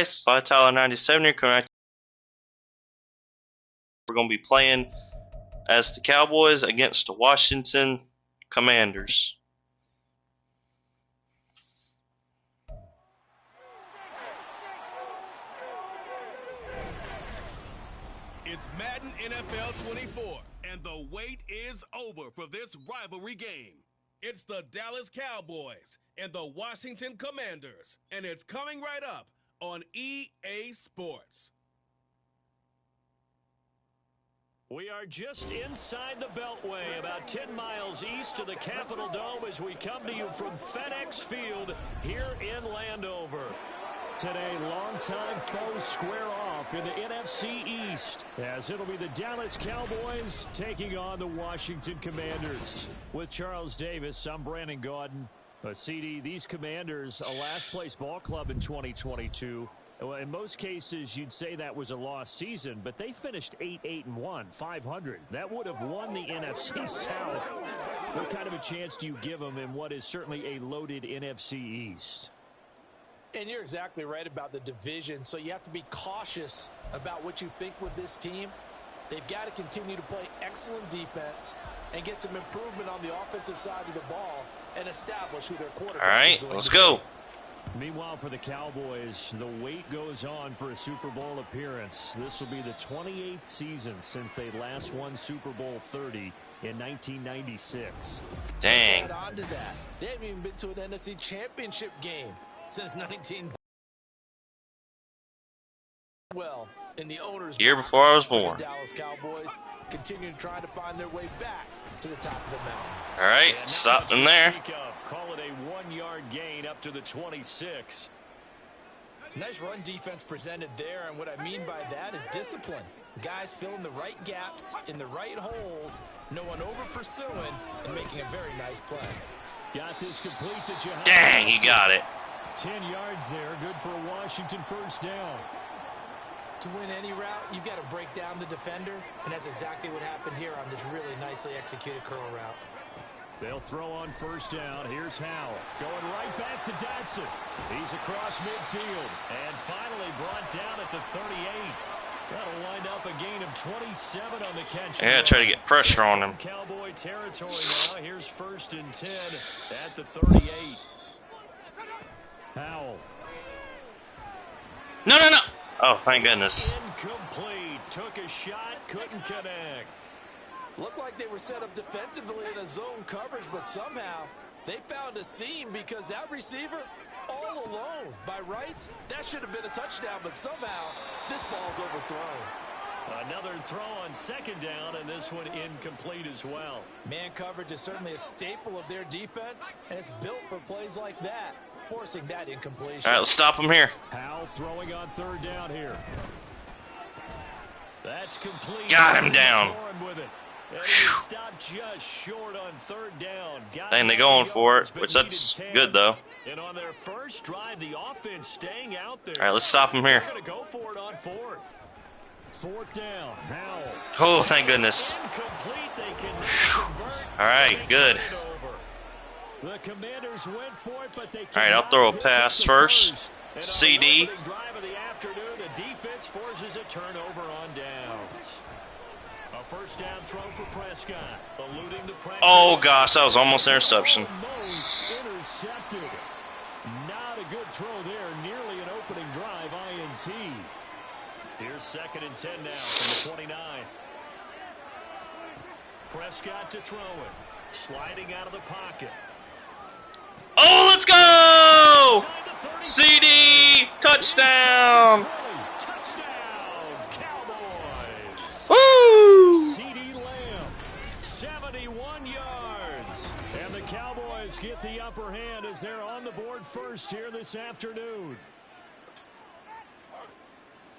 Sly Tyler 97 here. We're going to be playing as the Cowboys against the Washington Commanders. It's Madden NFL 24, and the wait is over for this rivalry game. It's the Dallas Cowboys and the Washington Commanders, and it's coming right up on EA Sports. We are just inside the Beltway, about 10 miles east of the Capitol Dome as we come to you from FedEx Field here in Landover. Today, longtime foes square off in the NFC East, as it'll be the Dallas Cowboys taking on the Washington Commanders. With Charles Davis, I'm Brandon Gaudin. CD, these Commanders, a last-place ball club in 2022. In most cases, you'd say that was a lost season, but they finished 8-8-1, 500. That would have won the NFC South. What kind of a chance do you give them in what is certainly a loaded NFC East? And you're exactly right about the division, so you have to be cautious about what you think with this team. They've got to continue to play excellent defense and get some improvement on the offensive side of the ball and establish who their quarterback is. All right, let's go. Meanwhile, for the Cowboys, the wait goes on for a Super Bowl appearance. This will be the 28th season since they last won Super Bowl 30 in 1996. Dang. Let's add on to that. They haven't even been to an NFC Championship game since 19. Well, in the owner's year before I was born. The Dallas Cowboys continue to try to find their way back to the top of the mountain. All right, stop them there. Call it a 1-yard gain up to the 26. Nice run defense presented there, and what I mean by that is discipline. Guys filling the right gaps in the right holes, no one over pursuing, and making a very nice play. Got this complete to Jahan. Dang, he got it. 10 yards there, good for a Washington first down. To win any route, you've got to break down the defender, and that's exactly what happened here on this really nicely executed curl route. They'll throw on first down. Here's Howell going right back to Dotson. He's across midfield and finally brought down at the 38. That'll wind up a gain of 27 on the catch. Yeah, try to get pressure on him. Cowboy territory now. Here's 1st and 10 at the 38. Howell. No. Oh, thank goodness. Incomplete. Took a shot, couldn't connect. Looked like they were set up defensively in a zone coverage, but somehow they found a seam because that receiver all alone. By rights, that should have been a touchdown, but somehow this ball's overthrown. Another throw on 2nd down, and this one incomplete as well. Man coverage is certainly a staple of their defense, and it's built for plays like that, forcing that incompletion. All right, let's stop him here. Howell throwing on 3rd down here. That's complete. Got him down. With it. And he stopped just short on 3rd down. Dang, they're going for it, which that's good though. And on their first drive, the offense staying out there. All right, let's stop him here. They're going to go for it on 4th. 4th down. Howell. Oh, thank goodness. They can convert. All right, good. The Commanders went for it, but they all right, I'll throw a pass first. CD. Drive of the afternoon, the defense forces a turnover on downs. A 1st down throw for Prescott, eluding the pressure. Oh gosh, that was almost interception. Almost intercepted. Not a good throw there, nearly an opening drive INT. Here's 2nd and 10 now from the 29. Prescott to throw it, sliding out of the pocket. Oh, let's go! CD touchdown! Touchdown, Cowboys! Woo! CD Lamb, 71 yards. And the Cowboys get the upper hand as they're on the board first here this afternoon.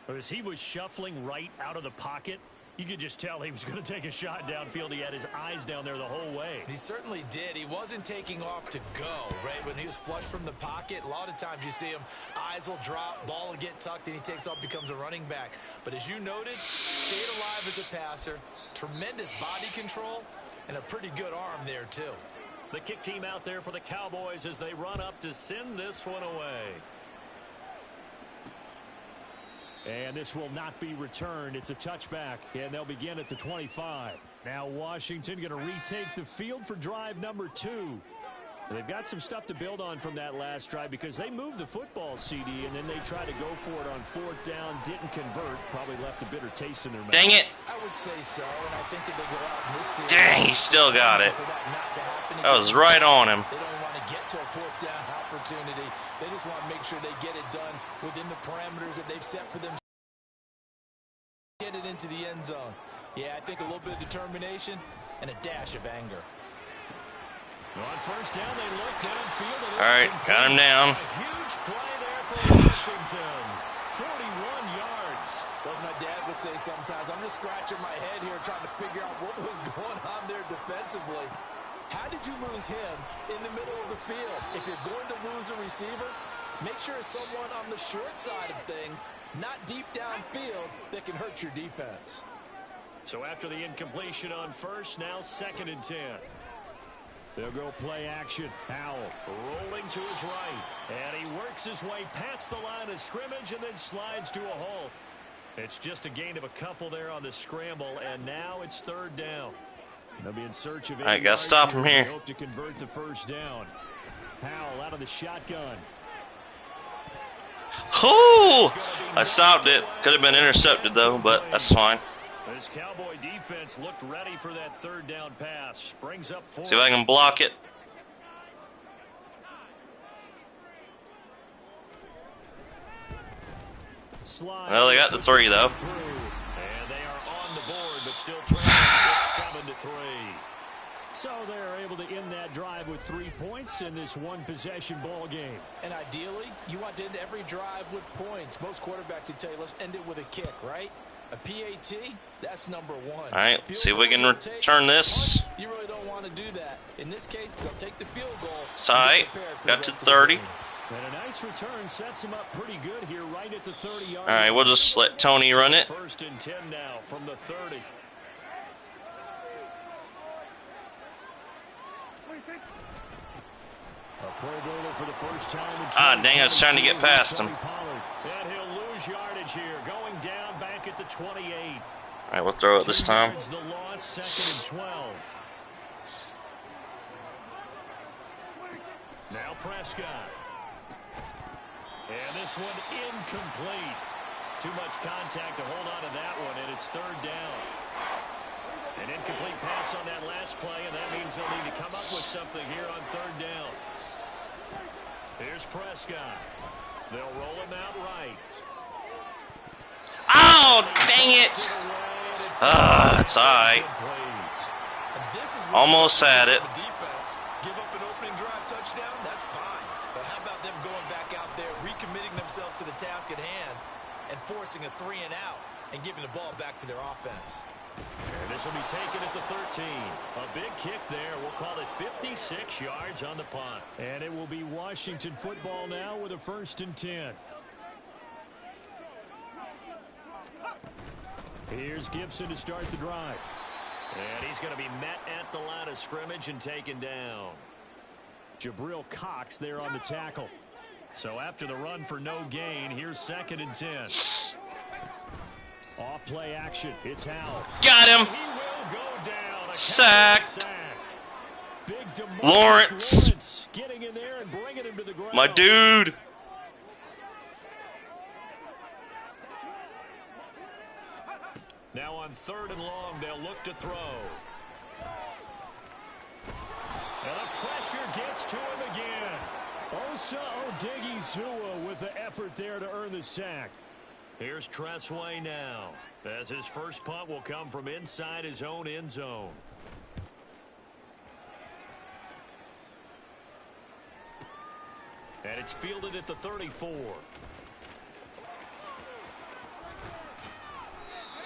As he was shuffling right out of the pocket, you could just tell he was going to take a shot downfield. He had his eyes down there the whole way. He certainly did. He wasn't taking off to go, right? When he was flush from the pocket, a lot of times you see him, eyes will drop, ball will get tucked, and he takes off, becomes a running back. But as you noted, stayed alive as a passer, tremendous body control, and a pretty good arm there, too. The kick team out there for the Cowboys as they run up to send this one away. And this will not be returned. It's a touchback, and they'll begin at the 25. Now Washington going to retake the field for drive number 2. They've got some stuff to build on from that last drive because they moved the football, CD, and then they tried to go for it on 4th down, didn't convert, probably left a bitter taste in their mouth. Dang it. I would say so, and I think if they go out in this series, Dang, he still got it. That was right on him. They don't want to get to a 4th down opportunity. They just want to make sure they get it done within the parameters that they've set for themselves. Get it into the end zone. Yeah, I think a little bit of determination and a dash of anger. On 1st down, they look downfield. All right, got him down. A huge play there for Washington. 41 yards. What my dad would say sometimes, I'm just scratching my head here trying to figure out what was going on there defensively. How did you lose him in the middle of the field? If you're going to lose a receiver, make sure it's someone on the short side of things, not deep downfield, that can hurt your defense. So after the incompletion on 1st, now 2nd and 10. They'll go play action. Howell rolling to his right. And he works his way past the line of scrimmage and then slides to a halt. It's just a gain of a couple there on the scramble, and now it's 3rd down. They'll be in search of 8 All right, gotta stop him here. Hope to convert the 1st down. Howell out of the shotgun. Oh! I stopped it. Could have been intercepted, though, but that's fine. This Cowboy defense looked ready for that 3rd down pass. Brings up 4. See if I can block it. Well, they got the 3, though. And they are on the board, but still trailing with 7-3. So they're able to end that drive with 3 points in this one-possession ball game. And ideally, you want to end every drive with points. Most quarterbacks would tell you, let's end it with a kick, right? A PAT, that's number 1. All right, let's see if we can return this. You really don't want to do that. In this case, they'll take the field goal. It's all right. Got to 30. And a nice return sets them up pretty good here right at the 30-yard line. All right, we'll just let Tony run it. 1st and 10 now from the 30. A Pro Bowler for the first time. Ah, dang, I was trying to get past him. And he'll lose yardage here, going down back at the 28. All right, we'll throw it this time. The loss, 2nd and 12. Now Prescott. And this one incomplete. Too much contact to hold on to that one, and it's 3rd down. An incomplete pass on that last play, and that means they'll need to come up with something here on 3rd down. Here's Prescott. They'll roll him out right. Oh, dang it. It's all right. Almost had it. Give up an opening drive touchdown, that's fine. But how about them going back out there, recommitting themselves to the task at hand, and forcing a 3 and out, and giving the ball back to their offense. And this will be taken at the 13. A big kick there. We'll call it 56 yards on the punt. And it will be Washington football now with a 1st and 10. Here's Gibson to start the drive. And he's going to be met at the line of scrimmage and taken down. Jabril Cox there on the tackle. So after the run for no gain, here's 2nd and 10. Off play action. It's Howell. Got him. He will go down. Sacked. Big Lawrence. Getting in there and bringing him to the ground. My dude. Now on 3rd and long, they'll look to throw. And the pressure gets to him again. Osa Odigizua with the effort there to earn the sack. Here's Tressway now, as his first punt will come from inside his own end zone. And it's fielded at the 34.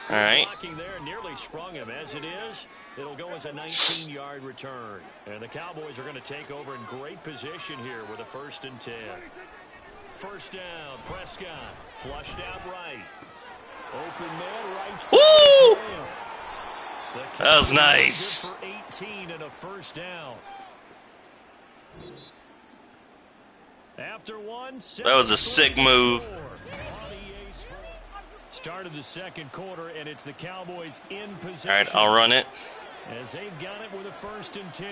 All right. Blocking there nearly sprung him. As it is, it'll go as a 19-yard return. And the Cowboys are going to take over in great position here with a 1st and 10. 1st down, Prescott. Flushed out right. Open man right side. Woo! That was nice. For 18 and a 1st down. After one, that was a sick move. Start of the second quarter, and it's the Cowboys in possession. All right, I'll run it. As they've got it with a 1st and 10.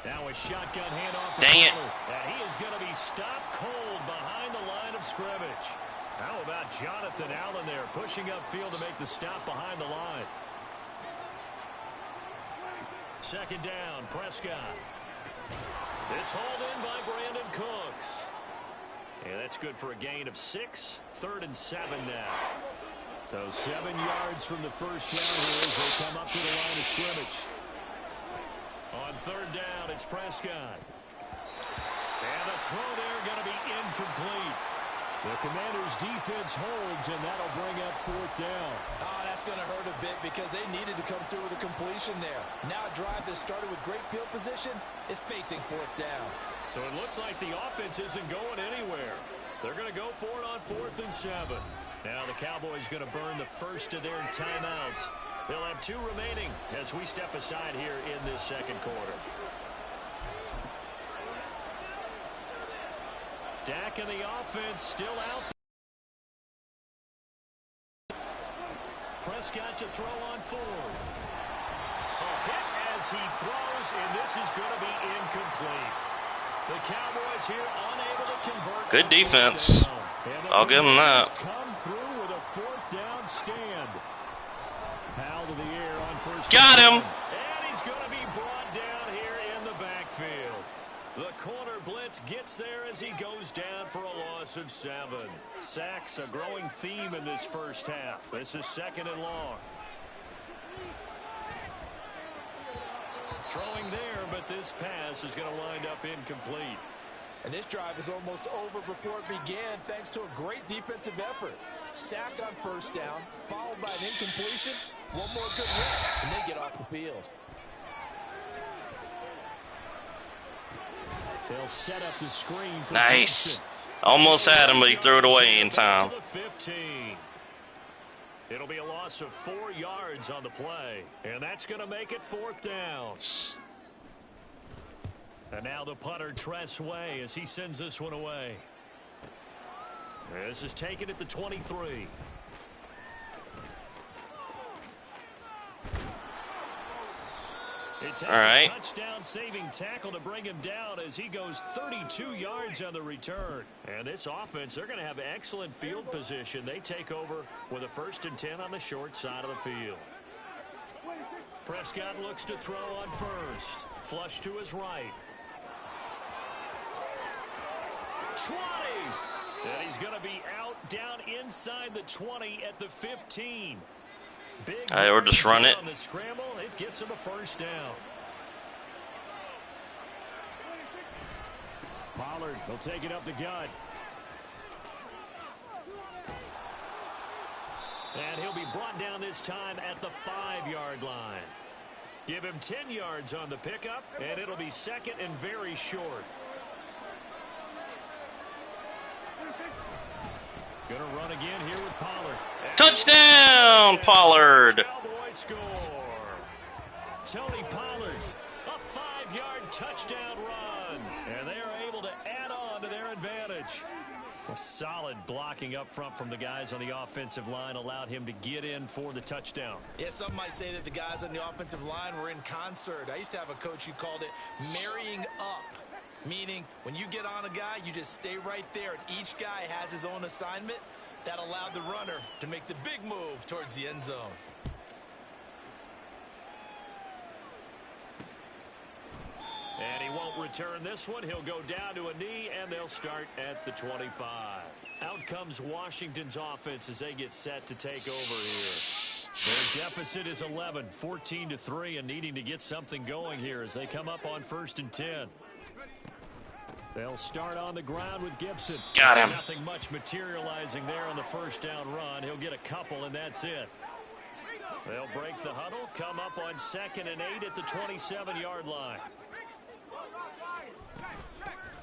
Now a shotgun handoff to Dang it. Pollard. And he is going to be stopped cold behind the line of scrimmage. How about Jonathan Allen there pushing upfield to make the stop behind the line? Second down, Prescott. It's hauled in by Brandon Cooks. And that's good for a gain of 6. 3rd and 7 now. So 7 yards from the first down here as they come up to the line of scrimmage. On 3rd down, it's Prescott. And the throw there going to be incomplete. The Commanders' defense holds, and that'll bring up 4th down. Oh, that's going to hurt a bit because they needed to come through with a completion there. Now a drive that started with great field position is facing 4th down. So it looks like the offense isn't going anywhere. They're going to go for it on 4th and 7. Now the Cowboys going to burn the first of their timeouts. They'll have 2 remaining as we step aside here in this second quarter. Dak and the offense still out. Prescott to throw on 4th. A hit as he throws, and this is going to be incomplete. The Cowboys here unable to convert. Good defense. I'll give them that. Come through with a 4th down stand. Foul to the air on 1st. Got him. And he's going to be brought down here in the backfield. The corner blitz gets there as he goes down for a loss of 7. Sacks, a growing theme in this first half. This is 2nd and long. Throwing there, but this pass is going to wind up incomplete. And this drive is almost over before it began thanks to a great defensive effort. Sack on 1st down, followed by an incompletion. One more good run, and they get off the field. They'll set up the screen for Nice. Gibson. Almost had him, but he threw it away in time. To the 15. It'll be a loss of 4 yards on the play, and that's going to make it 4th down. And now the punter, Tress Way, as he sends this one away. This is taken at the 23. It takes a touchdown-saving tackle to bring him down as he goes 32 yards on the return. And this offense, they're going to have excellent field position. They take over with a 1st and 10 on the short side of the field. Prescott looks to throw on 1st. Flush to his right. 20. And he's going to be out down inside the 20 at the 15. Big or just run it. On the scramble, it gets him a 1st down. Pollard will take it up the gut. And he'll be brought down this time at the 5-yard line. Give him 10 yards on the pickup, and it'll be 2nd and very short. Going to run again here with Pollard. Touchdown, Pollard. Cowboys score. Tony Pollard, a 5-yard touchdown run. And they are able to add on to their advantage. A solid blocking up front from the guys on the offensive line allowed him to get in for the touchdown. Yeah, some might say that the guys on the offensive line were in concert. I used to have a coach who called it marrying up. Meaning, when you get on a guy, you just stay right there, and each guy has his own assignment. That allowed the runner to make the big move towards the end zone. And he won't return this one. He'll go down to a knee, and they'll start at the 25. Out comes Washington's offense as they get set to take over here. Their deficit is 11, 14-3, and needing to get something going here as they come up on 1st and 10. They'll start on the ground with Gibson. Got him. Nothing much materializing there on the 1st down run. He'll get a couple, and that's it. They'll break the huddle, come up on 2nd and 8 at the 27-yard line.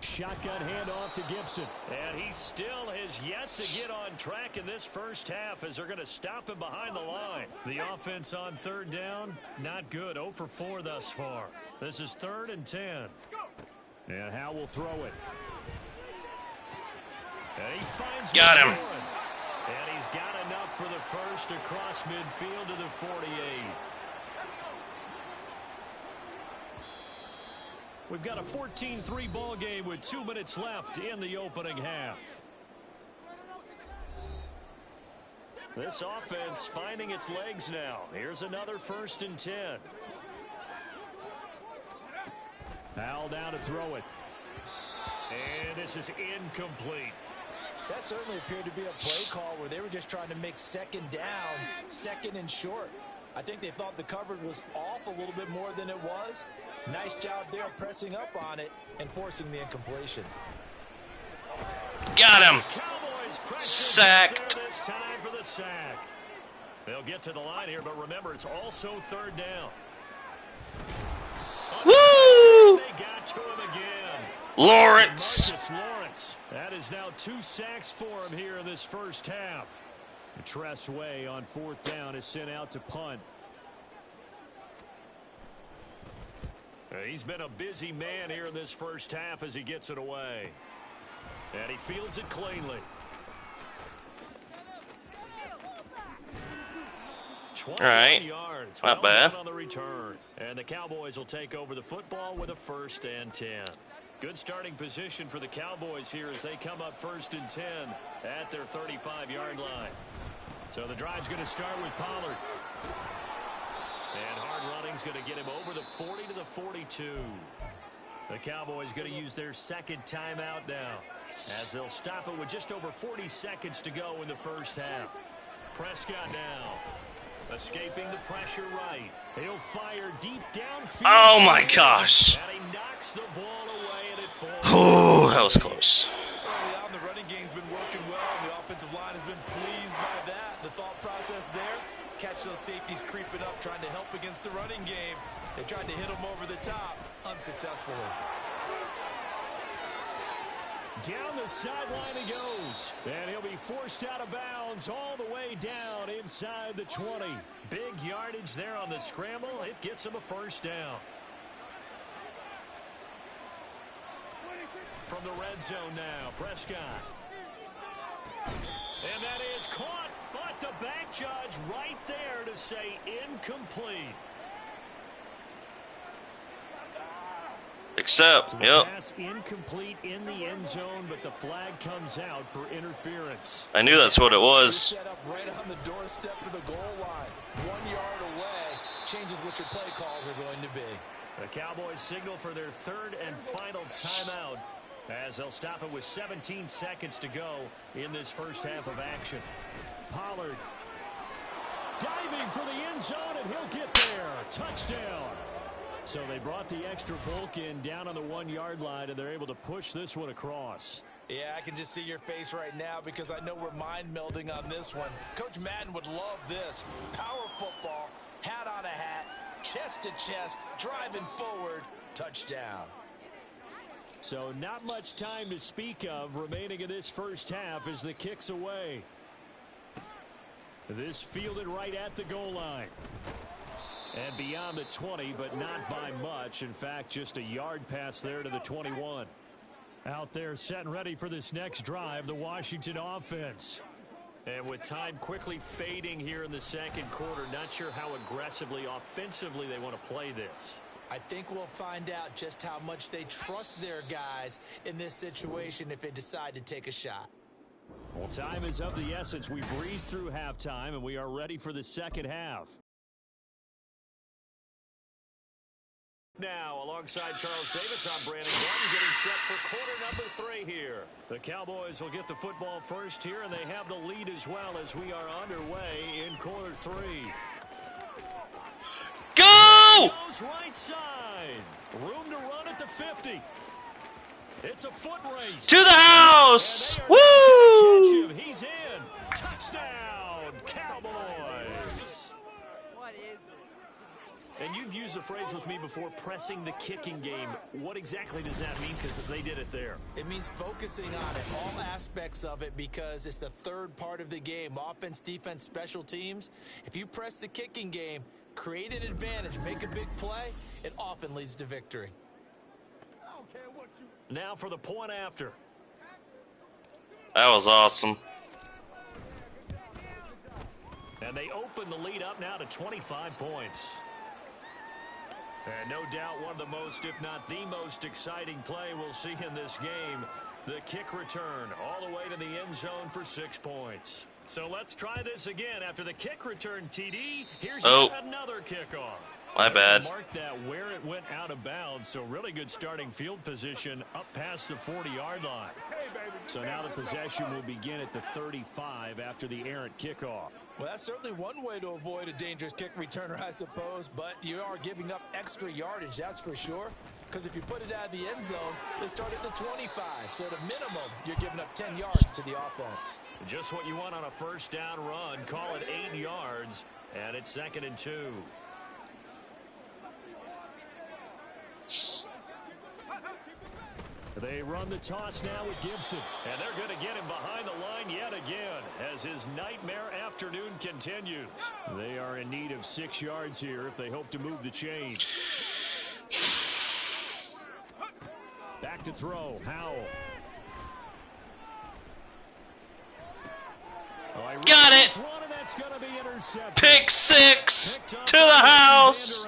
Shotgun handoff to Gibson. And he still has yet to get on track in this first half as they're going to stop him behind the line. The offense on 3rd down, not good. 0 for 4 thus far. This is 3rd and 10. And Howe will throw it. And he finds Got him. just across midfield to the 48. We've got a 14-3 ball game with 2 minutes left in the opening half. This offense finding its legs now. Here's another 1st and 10. Foul down to throw it. And this is incomplete. That certainly appeared to be a play call where they were just trying to make 2nd down, 2nd and short. I think they thought the coverage was off a little bit more than it was. Nice job there pressing up on it and forcing the incompletion. Got him. Sacked. Sacked. This time for the sack. They'll get to the line here, but remember, it's also 3rd down. Woo! They got to him again. Lawrence. Marcus Lawrence. That is now 2 sacks for him here in this 1st half. Tress Way on 4th down is sent out to punt. He's been a busy man here in this 1st half as he gets it away. And he fields it cleanly. All right, yards. not bad. On the return. And the Cowboys will take over the football with a 1st and 10. Good starting position for the Cowboys here as they come up 1st and 10 at their 35-yard line. So the drive's going to start with Pollard. And hard running's going to get him over the 40 to the 42. The Cowboys going to use their 2nd timeout now as they'll stop it with just over 40 seconds to go in the 1st half. Prescott now. Escaping the pressure right. He'll fire deep downfield. Oh my gosh. And he knocks the ball away and it falls. Oh, that was close. Early on, the running game's been working well, and the offensive line has been pleased by that. The thought process there, catch those safeties creeping up, trying to help against the running game. They tried to hit them over the top, unsuccessfully. Down the sideline he goes. And he'll be forced out of bounds all the way down inside the 20. Big yardage there on the scramble. It gets him a 1st down. From the red zone now, Prescott. And that is caught, but the back judge right there to say incomplete. Except, So the yep. pass incomplete in the end zone, but the flag comes out for interference. I knew that's what it was. Set up right on the doorstep of the goal line. 1 yard away changes what your play calls are going to be. The Cowboys signal for their 3rd and final timeout as they'll stop it with 17 seconds to go in this 1st half of action. Pollard diving for the end zone, and he'll get there. Touchdown. So they brought the extra bulk in down on the 1 yard line, and they're able to push this one across. Yeah, I can just see your face right now because I know we're mind melding on this one. Coach Madden would love this. Power football, hat on a hat, chest to chest, driving forward, touchdown. So not much time to speak of remaining in this 1st half as the kick's away. This fielded right at the goal line. And beyond the 20, but not by much. In fact, just a yard pass there to the 21. Out there set and ready for this next drive, the Washington offense. And with time quickly fading here in the 2nd quarter, not sure how aggressively, offensively they want to play this. I think we'll find out just how much they trust their guys in this situation if they decide to take a shot. Well, time is of the essence. We breezed through halftime, and we are ready for the 2nd half. Now, alongside Charles Davis, I'm Brandon Gordon, getting set for quarter number 3 here. The Cowboys will get the football first here, and they have the lead as well as we are underway in quarter 3. Go! Goes right side. Room to run at the 50. It's a foot race. To the house! Woo! He's in. Touchdown, Cowboys. What is this? And you've used the phrase with me before, pressing the kicking game. What exactly does that mean? Because they did it there. It means focusing on it, all aspects of it, because it's the 3rd part of the game. Offense, defense, special teams. If you press the kicking game, create an advantage, make a big play, it often leads to victory. Now for the point after. That was awesome. And they open the lead up now to 25 points. And no doubt one of the most, if not the most exciting play we'll see in this game. The kick return all the way to the end zone for 6 points. So let's try this again. After the kick return, TD, here's yet another kickoff. My bad. Mark that where it went out of bounds, so really good starting field position up past the 40-yard line. So now the possession will begin at the 35 after the errant kickoff. Well, that's certainly one way to avoid a dangerous kick returner, I suppose, but you are giving up extra yardage, that's for sure. Because if you put it out of the end zone, they start at the 25. So at a minimum, you're giving up 10 yards to the offense. Just what you want on a first down run. Call it 8 yards, and it's 2nd and 2. They run the toss now with Gibson, and they're going to get him behind the line yet again as his nightmare afternoon continues. They are in need of 6 yards here if they hope to move the chains. Back to throw, Howell. Got it! Pick 6 to the house!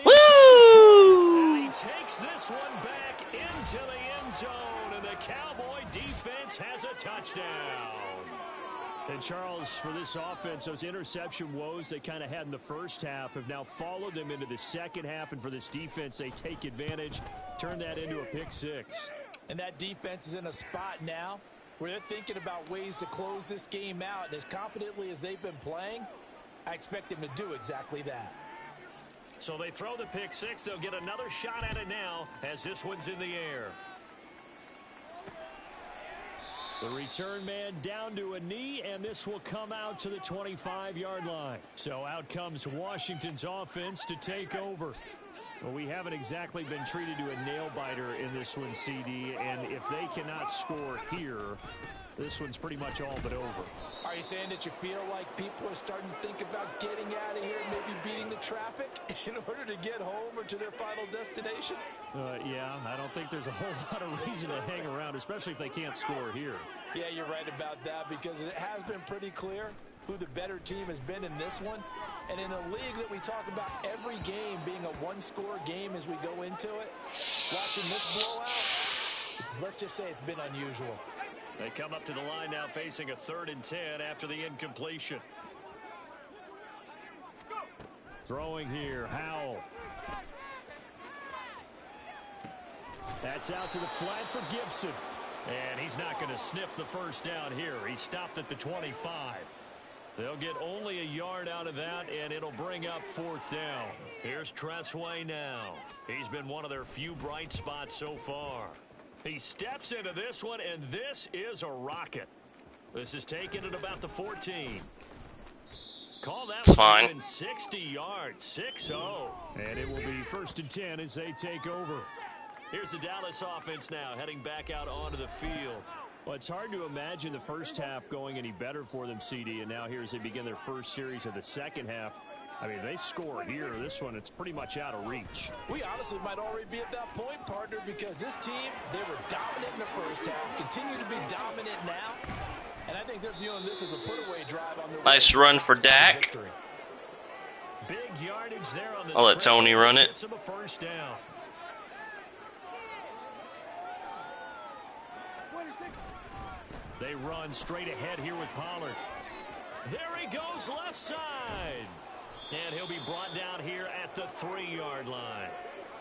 Woo! And he takes this one back into the end zone, and the Cowboy defense has a touchdown. And Charles, for this offense, those interception woes they kind of had in the first half have now followed them into the second half, and for this defense, they take advantage, turn that into a pick 6. And that defense is in a spot now where they're thinking about ways to close this game out, and as confidently as they've been playing, I expect them to do exactly that. So they throw the pick 6. They'll get another shot at it now as this one's in the air. The return man down to a knee, and this will come out to the 25-yard line. So out comes Washington's offense to take over. Well, we haven't exactly been treated to a nail-biter in this one, CD, and if they cannot score here, this one's pretty much all but over. Are you saying that you feel like people are starting to think about getting out of here and maybe beating the traffic in order to get home or to their final destination? Yeah, I don't think there's a whole lot of reason to hang around, especially if they can't score here. Yeah, you're right about that, because it has been pretty clear who the better team has been in this one. And in a league that we talk about every game being a one-score game as we go into it, watching this blowout, let's just say it's been unusual. They come up to the line now facing a 3rd and 10 after the incompletion. Throwing here, Howell. That's out to the flat for Gibson. And he's not going to sniff the first down here. He stopped at the 25. They'll get only a yard out of that, and it'll bring up 4th down. Here's Tressway now. He's been one of their few bright spots so far. He steps into this one, and this is a rocket. This is taken at about the 14. Call that it's fine. Within 60 yards, 6-0. And it will be 1st and 10 as they take over. Here's the Dallas offense now heading back out onto the field. Well, it's hard to imagine the first half going any better for them, CD, and now here as they begin their first series of the second half. I mean, they score here. This one, it's pretty much out of reach. We honestly might already be at that point, partner, because this team, they were dominant in the first half, continue to be dominant now, and I think they're viewing this as a put-away drive on their nice run for Dak. Victory. Big yardage there on the I'll let Tony run it. Gets him a first down. They run straight ahead here with Pollard. There he goes left side. And he'll be brought down here at the 3-yard line.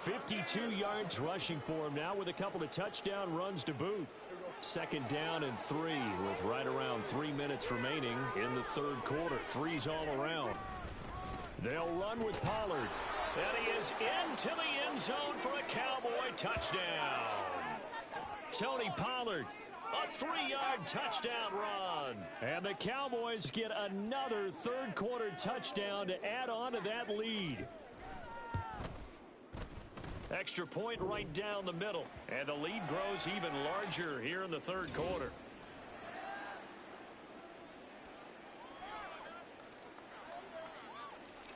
52 yards rushing for him now with a couple of touchdown runs to boot. 2nd down and 3 with right around 3 minutes remaining in the 3rd quarter. 3's all around. They'll run with Pollard. And he is into the end zone for a Cowboy touchdown. Tony Pollard. A 3-yard touchdown run. And the Cowboys get another 3rd quarter touchdown to add on to that lead. Extra point right down the middle. And the lead grows even larger here in the 3rd quarter.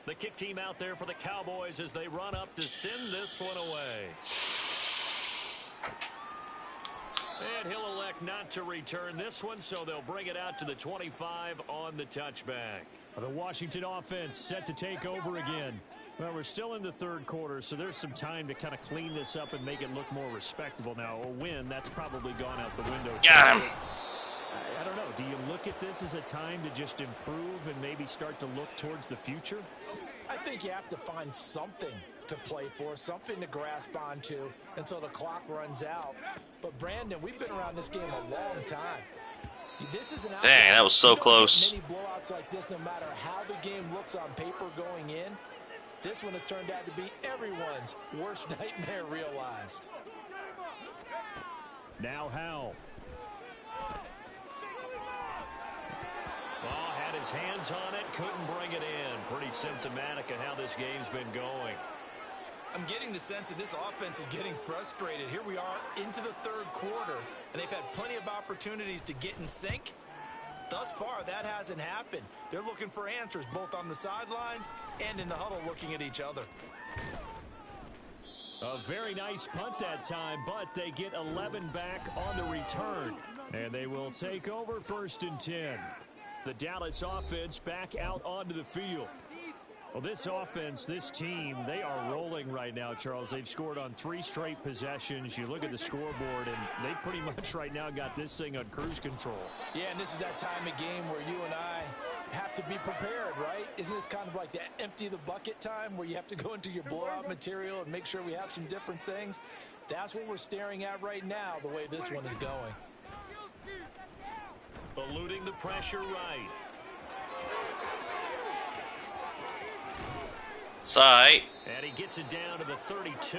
The kick team out there for the Cowboys as they run up to send this one away. And he'll elect not to return this one, so they'll bring it out to the 25 on the touchback. The Washington offense set to take over again. Well, we're still in the third quarter, so there's some time to kind of clean this up and make it look more respectable. Now, a win, that's probably gone out the window. Got him. I don't know. Do you look at this as a time to just improve and maybe start to look towards the future? I think you have to find something to play for, something to grasp onto until the clock runs out. But, Brandon, we've been around this game a long time. This is an outcome. Dang, that was so you don't close. get many blowouts like this, no matter how the game looks on paper going in. This one has turned out to be everyone's worst nightmare realized. Now Howell. Well, had his hands on it, couldn't bring it in. Pretty symptomatic of how this game's been going. I'm getting the sense that this offense is getting frustrated. Here we are into the third quarter, and they've had plenty of opportunities to get in sync. Thus far, that hasn't happened. They're looking for answers both on the sidelines and in the huddle looking at each other. A very nice punt that time, but they get 11 back on the return. And they will take over 1st and 10. The Dallas offense back out onto the field. Well, this offense, this team, they are rolling right now, Charles. They've scored on 3 straight possessions. You look at the scoreboard, and they pretty much right now got this thing on cruise control. Yeah, and this is that time of game where you and I have to be prepared, right? Isn't this kind of like that empty the bucket time where you have to go into your blowout material and make sure we have some different things? That's what we're staring at right now, the way this one is going. Eluding the pressure right. Sight. And he gets it down to the 32.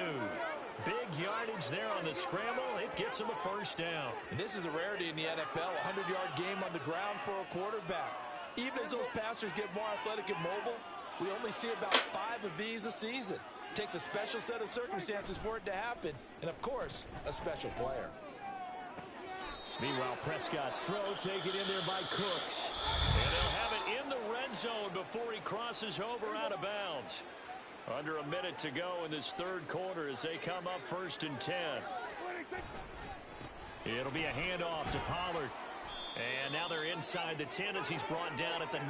Big yardage there on the scramble. It gets him a 1st down. And this is a rarity in the NFL, a 100-yard game on the ground for a quarterback. Even as those passers get more athletic and mobile, we only see about 5 of these a season. It takes a special set of circumstances for it to happen, and of course, a special player. Meanwhile, Prescott's throw taken in there by Cooks. And they'll have it in the red zone before he crosses over out of bounds. Under a minute to go in this third quarter as they come up 1st and 10. It'll be a handoff to Pollard. And now they're inside the 10 as he's brought down at the 9.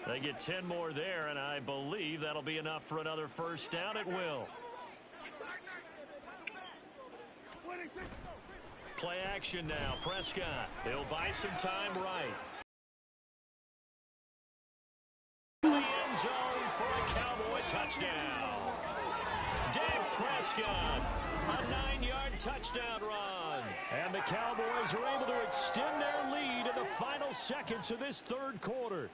They get 10 more there, and I believe that'll be enough for another 1st down. It will. Play action now. Prescott. They'll buy some time right. End zone for a Cowboy touchdown. Dak Prescott. A 9-yard touchdown run. And the Cowboys are able to extend their lead in the final seconds of this third quarter.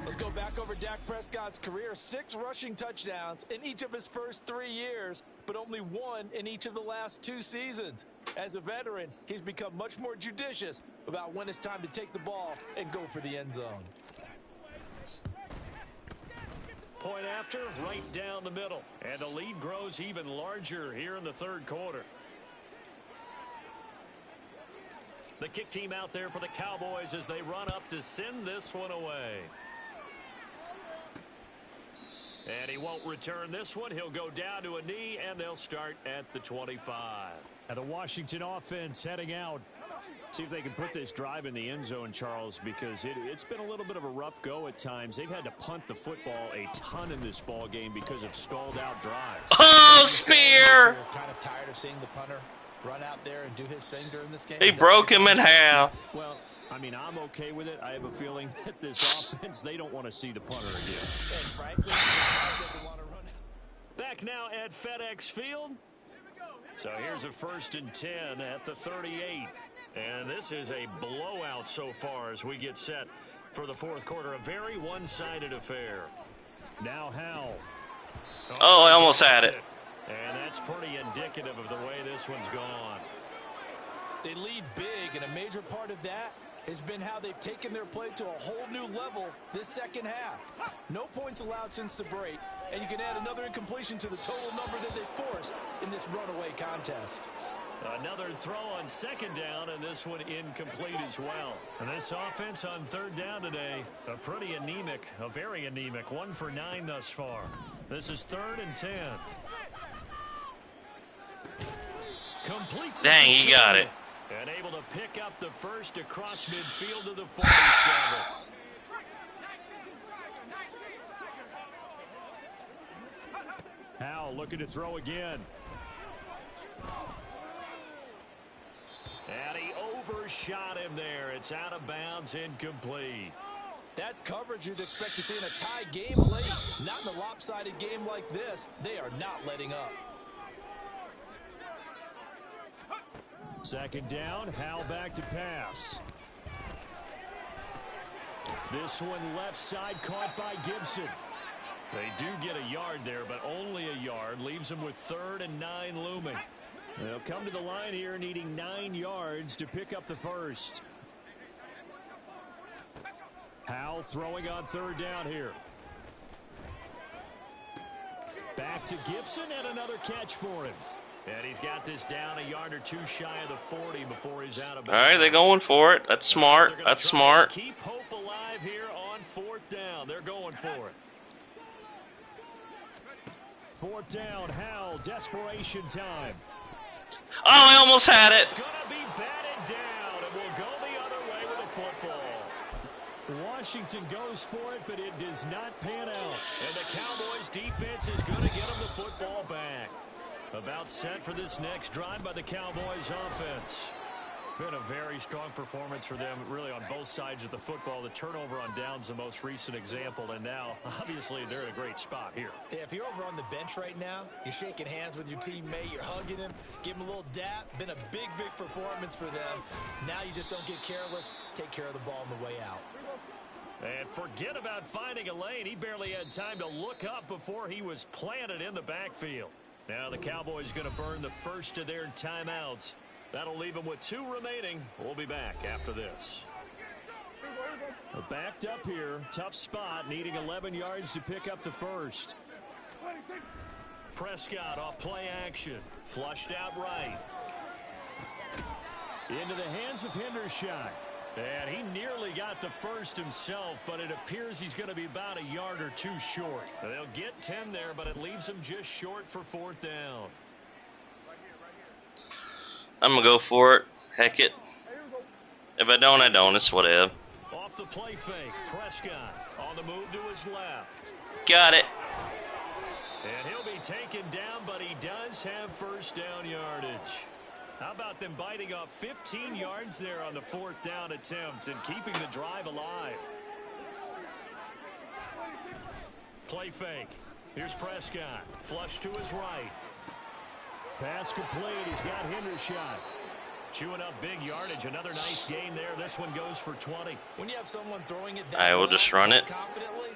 Let's go back over Dak Prescott's career. 6 rushing touchdowns in each of his first 3 years, but only 1 in each of the last 2 seasons. As a veteran, he's become much more judicious about when it's time to take the ball and go for the end zone. Point after, right down the middle. And the lead grows even larger here in the third quarter. The kick team out there for the Cowboys as they run up to send this one away. And he won't return this one. He'll go down to a knee, and they'll start at the 25. And the Washington offense heading out. See if they can put this drive in the end zone, Charles, because it's been a little bit of a rough go at times. They've had to punt the football a ton in this ball game because of stalled out drives. Oh, spear! Kind of tired of seeing the punter run out there and do his thing during this game. He broke him in half. Well, I mean, I'm okay with it. I have a feeling that this offense, they don't want to see the punter again. And frankly, doesn't want to run. Back now at FedEx Field. So here's a 1st and 10 at the 38. And this is a blowout so far as we get set for the fourth quarter. A very one-sided affair. Now Howell. Oh, I almost had it. And that's pretty indicative of the way this one's gone. They lead big, and a major part of that has been how they've taken their play to a whole new level this second half. No points allowed since the break, and you can add another incompletion to the total number that they forced in this runaway contest. Another throw on 2nd down, and this one incomplete as well. And this offense on 3rd down today, a pretty anemic, a very anemic. 1 for 9 thus far. This is 3rd and 10. Completes it Dang, to he got Sewell. it. And able to pick up the first across midfield to the 47. Howell looking to throw again. And he overshot him there. It's out of bounds, incomplete. That's coverage you'd expect to see in a tie game late. Not in a lopsided game like this. They are not letting up. Second down, Howell back to pass. This one left side caught by Gibson. They do get a yard there, but only a yard. Leaves them with 3rd and 9 looming. They'll come to the line here needing 9 yards to pick up the first. Howell throwing on 3rd down here. Back to Gibson and another catch for him. And he's got this down a yard or two shy of the 40 before he's out of bounds. All right, they're going for it. That's smart. That's smart. Keep hope alive here on 4th down. They're going for it. 4th down, Howell, desperation time. Oh, I almost had it. It's going to be batted down, and we'll go the other way with the football. Washington goes for it, but it does not pan out. And the Cowboys defense is going to get them the football back. About set for this next drive by the Cowboys offense. Been a very strong performance for them, really, on both sides of the football. The turnover on downs, the most recent example, and now, obviously, they're in a great spot here. Yeah, if you're over on the bench right now, you're shaking hands with your teammate, you're hugging him, give him a little dap. Been a big, big performance for them. Now you just don't get careless. Take care of the ball on the way out. And forget about finding a lane. He barely had time to look up before he was planted in the backfield. Now the Cowboys going to burn the first of their timeouts. That'll leave them with 2 remaining. We'll be back after this. Backed up here. Tough spot. Needing 11 yards to pick up the first. Prescott off play action. Flushed out right. Into the hands of Hendershot. And he nearly got the first himself, but it appears he's going to be about a yard or 2 short. They'll get 10 there, but it leaves him just short for 4th down. I'm going to go for it. Heck it. If I don't, I don't. It's whatever. Off the play fake, Prescott on the move to his left. Got it. And he'll be taken down, but he does have first down yardage. How about them biting off 15 yards there on the 4th down attempt and keeping the drive alive? Play fake. Here's Prescott. Flush to his right. Pass complete. He's got Hendershot. Chewing up big yardage. Another nice gain there. This one goes for 20. When you have someone throwing it down, I will just run it confidently,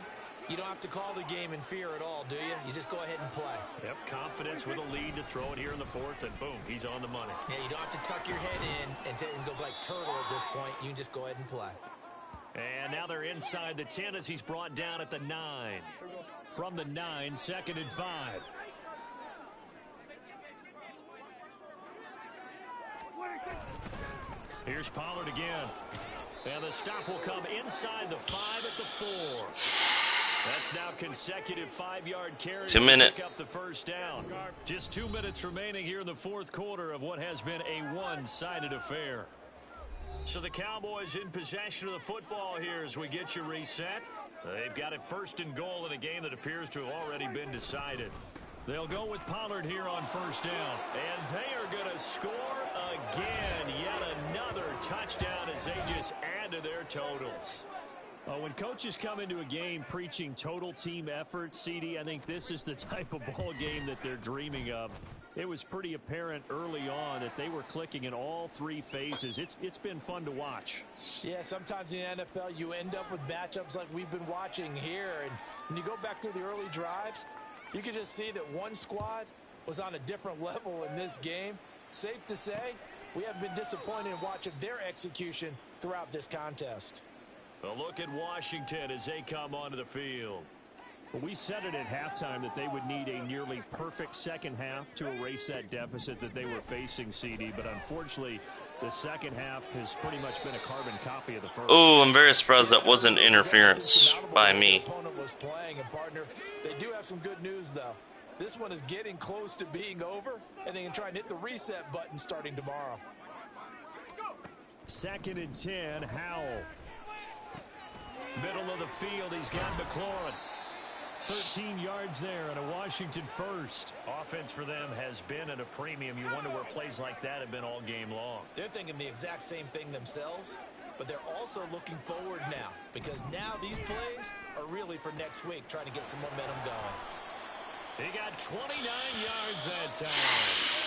you don't have to call the game in fear at all, do you? You just go ahead and play. Yep, confidence with a lead to throw it here in the 4th, and boom, he's on the money. Yeah, you don't have to tuck your head in and go like turtle at this point. You can just go ahead and play. And now they're inside the 10 as he's brought down at the 9. From the 9, 2nd and 5. Here's Pollard again. And the stop will come inside the 5 at the 4. That's now consecutive 5-yard carries 2 minutes. to pick up the first down. Just 2 minutes remaining here in the 4th quarter of what has been a one-sided affair. So the Cowboys in possession of the football here as we get you reset. They've got it 1st and goal in a game that appears to have already been decided. They'll go with Pollard here on 1st down. And they are going to score again. Yet another touchdown as they just add to their totals. When coaches come into a game preaching total team effort, CD, I think this is the type of ball game that they're dreaming of. It was pretty apparent early on that they were clicking in all 3 phases. It's been fun to watch. Yeah, sometimes in the NFL you end up with matchups like we've been watching here. And when you go back to the early drives, you can just see that one squad was on a different level in this game. Safe to say, we haven't been disappointed in watching their execution throughout this contest. A look at Washington as they come onto the field. We said it at halftime that they would need a nearly perfect second half to erase that deficit that they were facing, CD. But unfortunately, the second half has pretty much been a carbon copy of the first. Oh, I'm very surprised that wasn't interference by me. Opponent was playing, and partner, they do have some good news though. This one is getting close to being over, and they can try and hit the reset button starting tomorrow. 2nd and 10, Howell. Middle of the field, he's got McLaurin. 13 yards there and a Washington first. Offense for them has been at a premium. You wonder where plays like that have been all game long. They're thinking the exact same thing themselves, but they're also looking forward now, because now these plays are really for next week, trying to get some momentum going. He got 29 yards that time.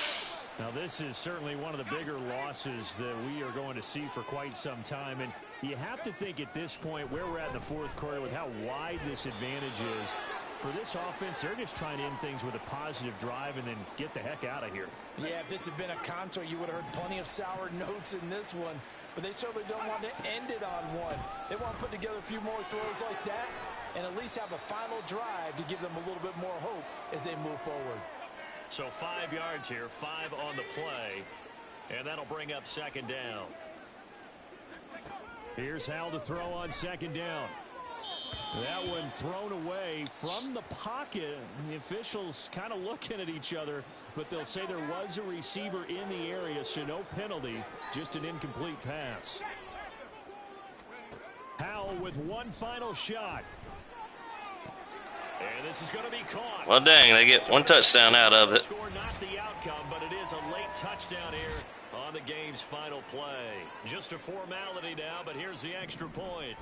Now, this is certainly one of the bigger losses that we are going to see for quite some time. And you have to think at this point where we're at in the 4th quarter with how wide this advantage is. For this offense, they're just trying to end things with a positive drive and then get the heck out of here. Yeah, if this had been a concert, you would have heard plenty of sour notes in this one. But they certainly don't want to end it on one. They want to put together a few more throws like that and at least have a final drive to give them a little bit more hope as they move forward. So 5 yards here, 5 on the play, and that'll bring up 2nd down. Here's Howell to throw on 2nd down. That one thrown away from the pocket. The officials kind of looking at each other, but they'll say there was a receiver in the area, so no penalty, just an incomplete pass. Howell with one final shot. And this is going to be caught. Well, dang, they get one touchdown out of it. Score not the outcome, but it is a late touchdown here on the game's final play. Just a formality now, but here's the extra point.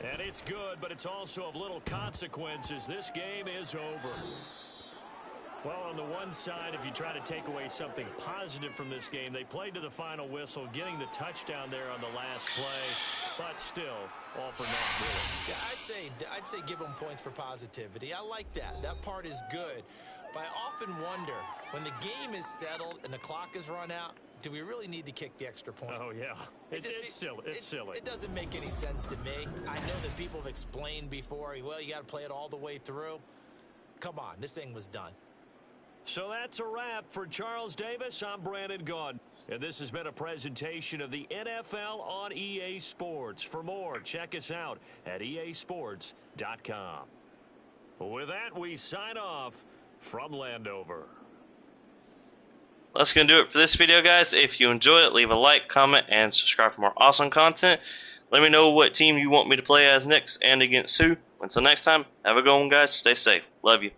And it's good, but it's also of little consequences. This game is over. Well, on the one side, if you try to take away something positive from this game, they played to the final whistle, getting the touchdown there on the last play, but still, all for naught, really. Yeah, I'd say give them points for positivity. I like that. That part is good. But I often wonder, when the game is settled and the clock is run out, do we really need to kick the extra point? Oh, yeah. It's silly. It's silly. It doesn't make any sense to me. I know that people have explained before, well, you got to play it all the way through. Come on, this thing was done. So that's a wrap for Charles Davis. I'm Brandon Gaudin. And this has been a presentation of the NFL on EA Sports. For more, check us out at easports.com. With that, we sign off from Landover. That's going to do it for this video, guys. If you enjoyed it, leave a like, comment, and subscribe for more awesome content. Let me know what team you want me to play as next and against who. Until next time, have a good one, guys. Stay safe. Love you.